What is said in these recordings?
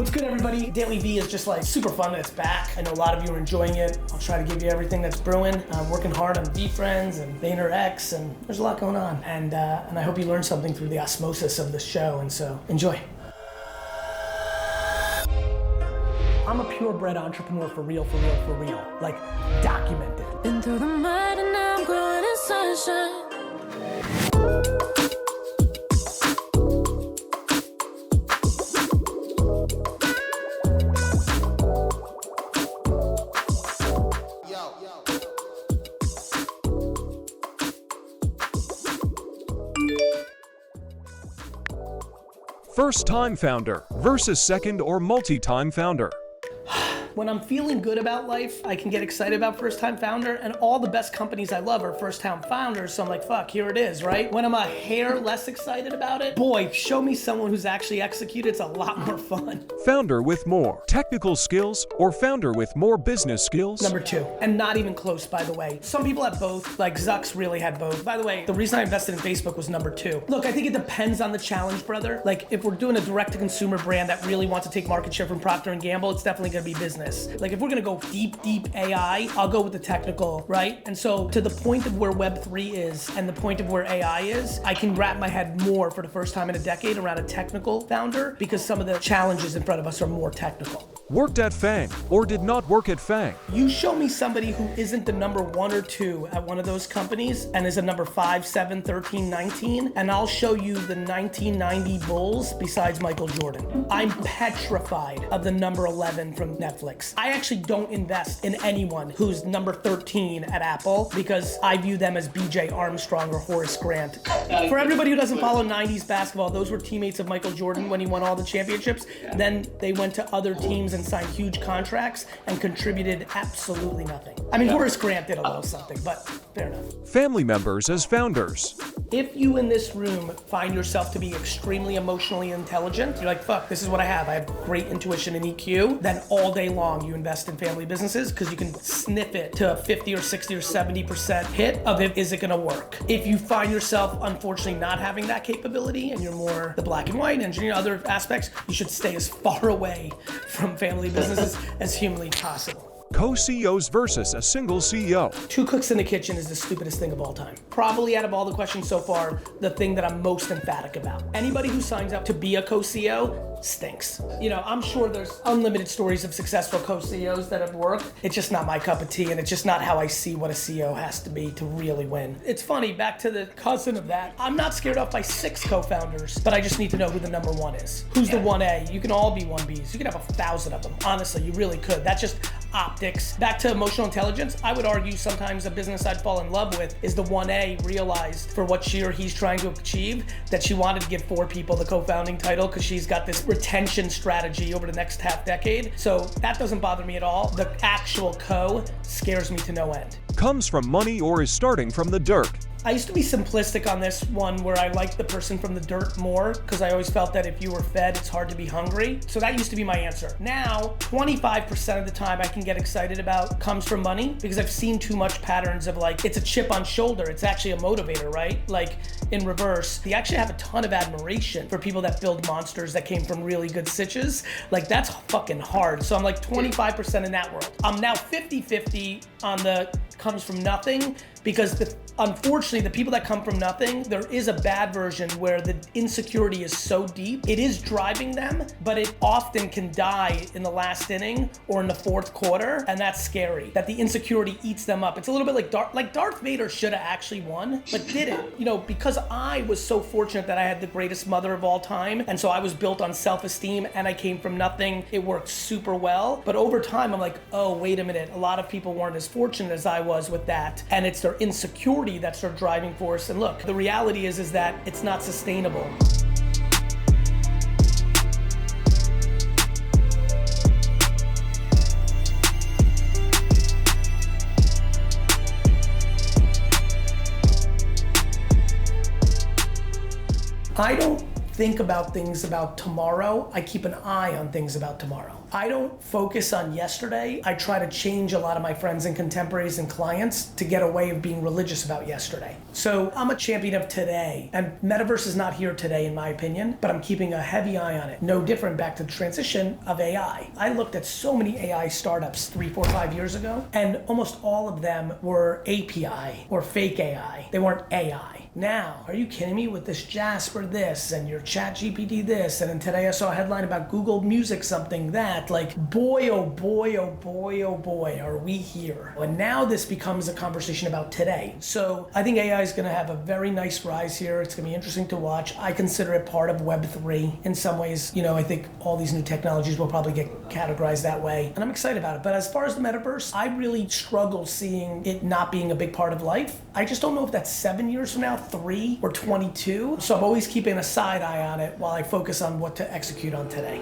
What's good, everybody? DailyVee is just like super fun that it's back. I know a lot of you are enjoying it. I'll try to give you everything that's brewing. I'm working hard on VeeFriends and VaynerX, and there's a lot going on. And I hope you learned something through the osmosis of the show, and so enjoy. I'm a purebred entrepreneur for real, like documented. Been through the mud and now I'm growing in sunshine. First-time founder versus second or multi-time founder. When I'm feeling good about life, I can get excited about first-time founder, and all the best companies I love are first-time founders, so I'm like, fuck, here it is, right? When I'm a hair less excited about it, boy, show me someone who's actually executed, it's a lot more fun. Founder with more technical skills or founder with more business skills? Number 2, and not even close, by the way. Some people have both, like Zucks really had both. By the way, the reason I invested in Facebook was number 2. Look, I think it depends on the challenge, brother. Like, if we're doing a direct-to-consumer brand that really wants to take market share from Procter & Gamble, it's definitely gonna be business. Like, if we're gonna go deep AI, I'll go with the technical, right? And so to the point of where Web3 is and the point of where AI is, I can wrap my head more for the first time in a decade around a technical founder because some of the challenges in front of us are more technical. Worked at FANG or did not work at FANG? You show me somebody who isn't the number 1 or 2 at one of those companies and is a number 5, 7, 13, 19, and I'll show you the 1990 Bulls besides Michael Jordan. I'm petrified of the number 11 from Netflix. I actually don't invest in anyone who's number 13 at Apple because I view them as BJ Armstrong or Horace Grant. For everybody who doesn't follow 90s basketball, those were teammates of Michael Jordan when he won all the championships. Then they went to other teams and signed huge contracts and contributed absolutely nothing. I mean, Horace Grant did a little something, but fair enough. Family members as founders. If you in this room find yourself to be extremely emotionally intelligent, you're like, fuck, this is what I have great intuition and EQ, then all day long you invest in family businesses because you can sniff it to a 50 or 60 or 70% hit of it, is it gonna work? If you find yourself unfortunately not having that capability and you're more the black and white engineer, other aspects, you should stay as far away from family businesses as humanly possible. Co-CEOs versus a single CEO. 2 cooks in the kitchen is the stupidest thing of all time. Probably out of all the questions so far, the thing that I'm most emphatic about. Anybody who signs up to be a co-CEO stinks. You know, I'm sure there's unlimited stories of successful co-CEOs that have worked. It's just not my cup of tea, and it's just not how I see what a CEO has to be to really win. It's funny, back to the cousin of that, I'm not scared off by 6 co-founders, but I just need to know who the number 1 is. Who's the 1A? You can all be 1Bs. You can have 1,000 of them. Honestly, you really could. That's just optics. Back to emotional intelligence, I would argue sometimes a business I'd fall in love with is the 1A realized for what she or he's trying to achieve that she wanted to give 4 people the co-founding title because she's got this retention strategy over the next half decade. So that doesn't bother me at all. The actual co scares me to no end. Comes from money or is starting from the dirt. I used to be simplistic on this one where I liked the person from the dirt more because I always felt that if you were fed, it's hard to be hungry. So that used to be my answer. Now, 25% of the time I can get excited about comes from money because I've seen too much patterns of like, it's a chip on shoulder. It's actually a motivator, right? Like in reverse, you actually have a ton of admiration for people that build monsters that came from really good sitches. Like that's fucking hard. So I'm like 25% in that world. I'm now 50-50 on the comes from nothing because unfortunately the people that come from nothing, there is a bad version where the insecurity is so deep, it is driving them, but it often can die in the last inning or in the 4th quarter, and that's scary, that the insecurity eats them up. It's a little bit like Darth Vader should have actually won, but didn't. You know, because I was so fortunate that I had the greatest mother of all time, and so I was built on self-esteem and I came from nothing, it worked super well, but over time I'm like, oh, wait a minute, a lot of people weren't as fortunate as I was with that, and it's their insecurity that's their driving force. And look, the reality is that it's not sustainable. I don't think about things about tomorrow. I keep an eye on things about tomorrow. I don't focus on yesterday. I try to change a lot of my friends and contemporaries and clients to get away of being religious about yesterday. So I'm a champion of today, and metaverse is not here today in my opinion, but I'm keeping a heavy eye on it. No different back to the transition of AI. I looked at so many AI startups 3, 4, 5 years ago, and almost all of them were API or fake AI. They weren't AI. Now, are you kidding me with this Jasper this and your ChatGPT this, and then today I saw a headline about Google Music something that, like, boy, oh boy, oh boy, oh boy, are we here. And now this becomes a conversation about today. So I think AI is gonna have a very nice rise here. It's gonna be interesting to watch. I consider it part of Web3 in some ways. You know, I think all these new technologies will probably get categorized that way, and I'm excited about it. But as far as the metaverse, I really struggle seeing it not being a big part of life. I just don't know if that's 7 years from now, 3 or 22. So I'm always keeping a side eye on it while I focus on what to execute on today.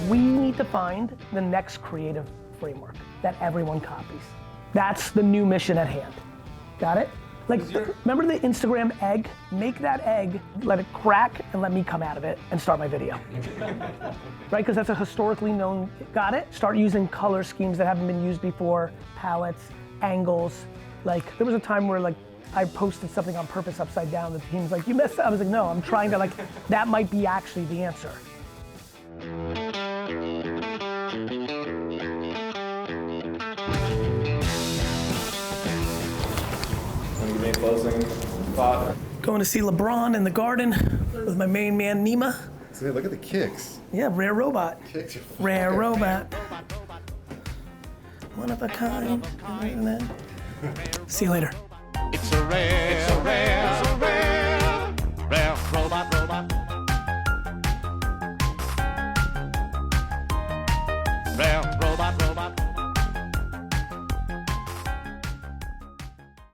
We need to find the next creative framework that everyone copies. That's the new mission at hand. Got it? Like, remember the Instagram egg? Make that egg, let it crack, and let me come out of it and start my video. Right, because that's a historically known, got it? Start using color schemes that haven't been used before, palettes, angles. Like, there was a time where, like, I posted something on purpose upside down, the team's like, you messed up. I was like, no, I'm trying to, like, that might be actually the answer. Closing thought. Going to see LeBron in the garden with my main man Nima. See, look at the kicks. Yeah, rare robot. Kicks are Rare robot. One of a kind. See you later. It's a rare